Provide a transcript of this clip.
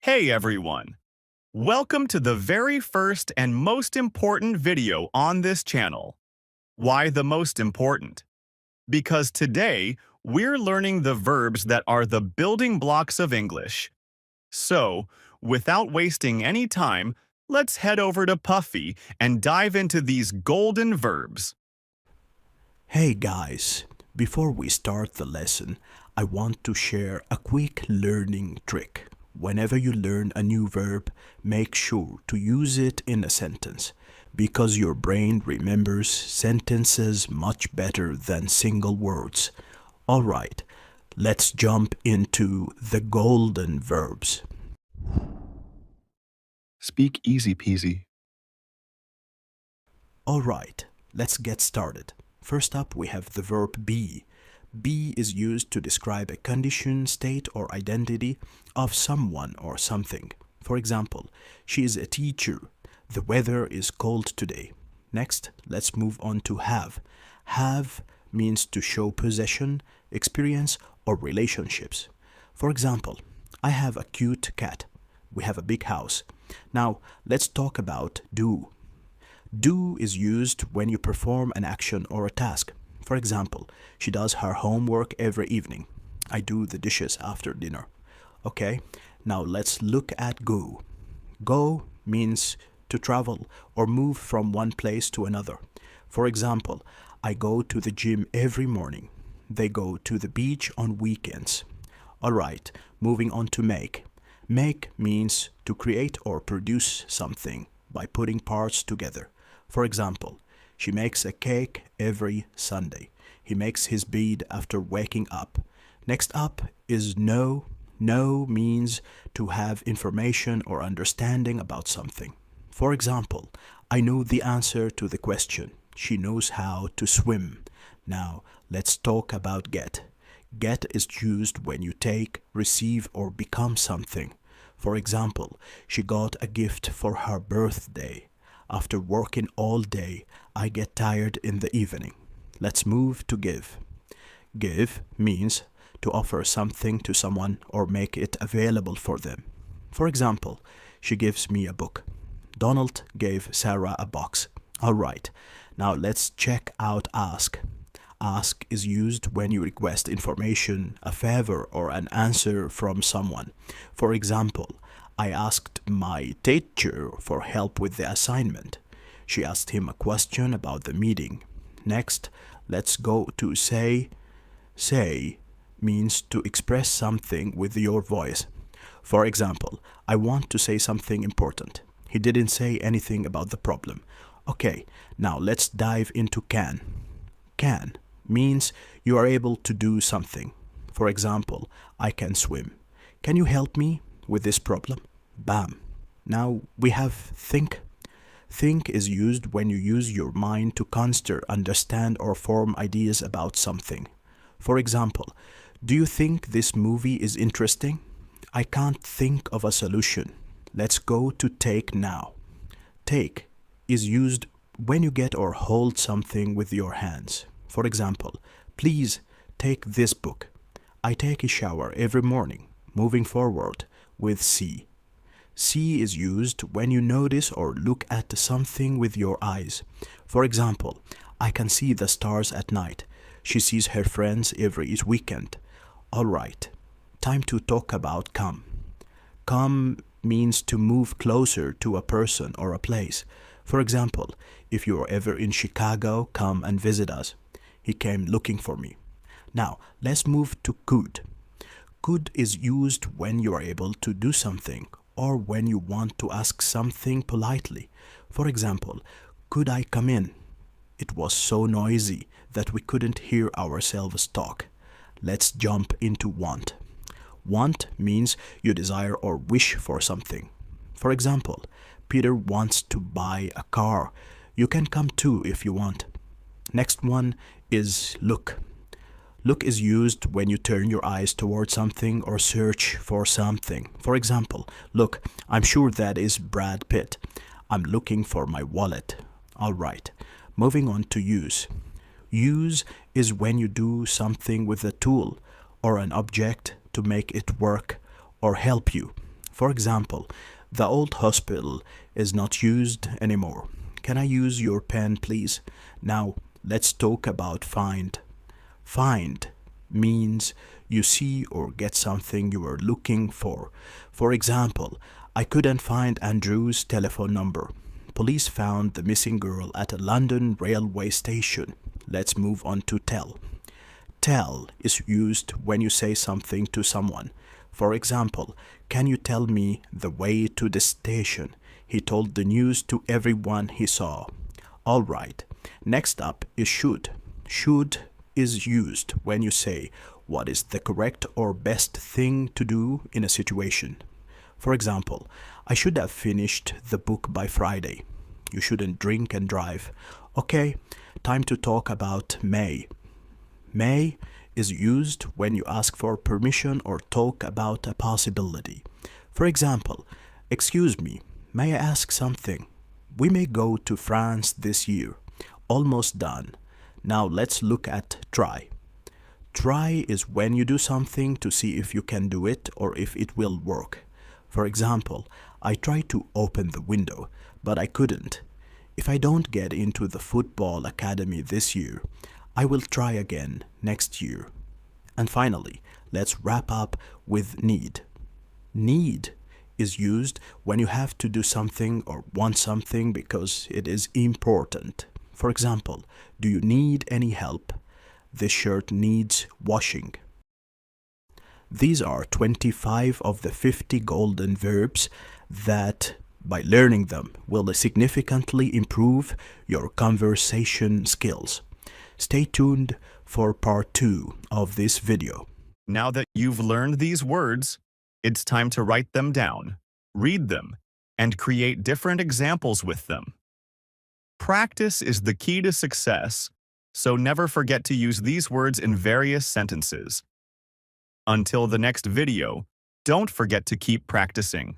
Hey everyone! Welcome to the very first and most important video on this channel. Why the most important? Because today, we're learning the verbs that are the building blocks of English. So, without wasting any time, let's head over to Puffy and dive into these golden verbs. Hey guys, before we start the lesson, I want to share a quick learning trick. Whenever you learn a new verb, make sure to use it in a sentence because your brain remembers sentences much better than single words. Alright, let's jump into the golden verbs. Speak easy peasy. Alright, let's get started. First up, we have the verb be. Be is used to describe a condition, state, or identity of someone or something. For example, she is a teacher. The weather is cold today. Next, let's move on to have. Have means to show possession, experience, or relationships. For example, I have a cute cat. We have a big house. Now, let's talk about do. Do is used when you perform an action or a task. For example, she does her homework every evening. I do the dishes after dinner. Okay, now let's look at go. Go means to travel or move from one place to another. For example, I go to the gym every morning. They go to the beach on weekends. Alright, moving on to make. Make means to create or produce something by putting parts together. For example, she makes a cake every Sunday. He makes his bed after waking up. Next up is know. Know means to have information or understanding about something. For example, I know the answer to the question. She knows how to swim. Now, let's talk about get. Get is used when you take, receive, or become something. For example, she got a gift for her birthday. After working all day, I get tired in the evening. Let's move to give. Give means to offer something to someone or make it available for them. For example, she gives me a book. Donald gave Sarah a box. Alright, now let's check out ask. Ask is used when you request information, a favor, or an answer from someone. For example, I asked my teacher for help with the assignment. She asked him a question about the meeting. Next, let's go to say. Say means to express something with your voice. For example, I want to say something important. He didn't say anything about the problem. Okay, now let's dive into can. Can means you are able to do something. For example, I can swim. Can you help me with this problem? Bam. Now we have think. Think is used when you use your mind to consider, understand, or form ideas about something. For example, do you think this movie is interesting? I can't think of a solution. Let's go to take now. Take is used when you get or hold something with your hands. For example, please take this book. I take a shower every morning. Moving forward with see. See is used when you notice or look at something with your eyes. For example, I can see the stars at night. She sees her friends every weekend. Alright, time to talk about come. Come means to move closer to a person or a place. For example, if you are ever in Chicago, come and visit us. He came looking for me. Now, let's move to could. Could is used when you are able to do something or when you want to ask something politely. For example, could I come in? It was so noisy that we couldn't hear ourselves talk. Let's jump into want. Want means you desire or wish for something. For example, Peter wants to buy a car. You can come too if you want. Next one is look. Look is used when you turn your eyes towards something or search for something. For example, look, I'm sure that is Brad Pitt. I'm looking for my wallet. Alright, moving on to use. Use is when you do something with a tool or an object to make it work or help you. For example, the old hospital is not used anymore. Can I use your pen, please? Now, let's talk about find. Find means you see or get something you are looking for. For example, I couldn't find Andrew's telephone number. Police found the missing girl at a London railway station. Let's move on to tell. Tell is used when you say something to someone. For example, can you tell me the way to the station? He told the news to everyone he saw. All right. Next up is should. Should is used when you say what is the correct or best thing to do in a situation. For example, I should have finished the book by Friday. You shouldn't drink and drive. Okay, time to talk about may. May is used when you ask for permission or talk about a possibility. For example, excuse me, may I ask something? We may go to France this year. Almost done. Now let's look at try. Try is when you do something to see if you can do it or if it will work. For example, I tried to open the window, but I couldn't. If I don't get into the football academy this year, I will try again next year. And finally, let's wrap up with need. Need is used when you have to do something or want something because it is important. For example, do you need any help? This shirt needs washing. These are 25 of the 50 golden verbs that, by learning them, will significantly improve your conversation skills. Stay tuned for part 2 of this video. Now that you've learned these words, it's time to write them down, read them, and create different examples with them. Practice is the key to success, so never forget to use these words in various sentences. Until the next video, don't forget to keep practicing.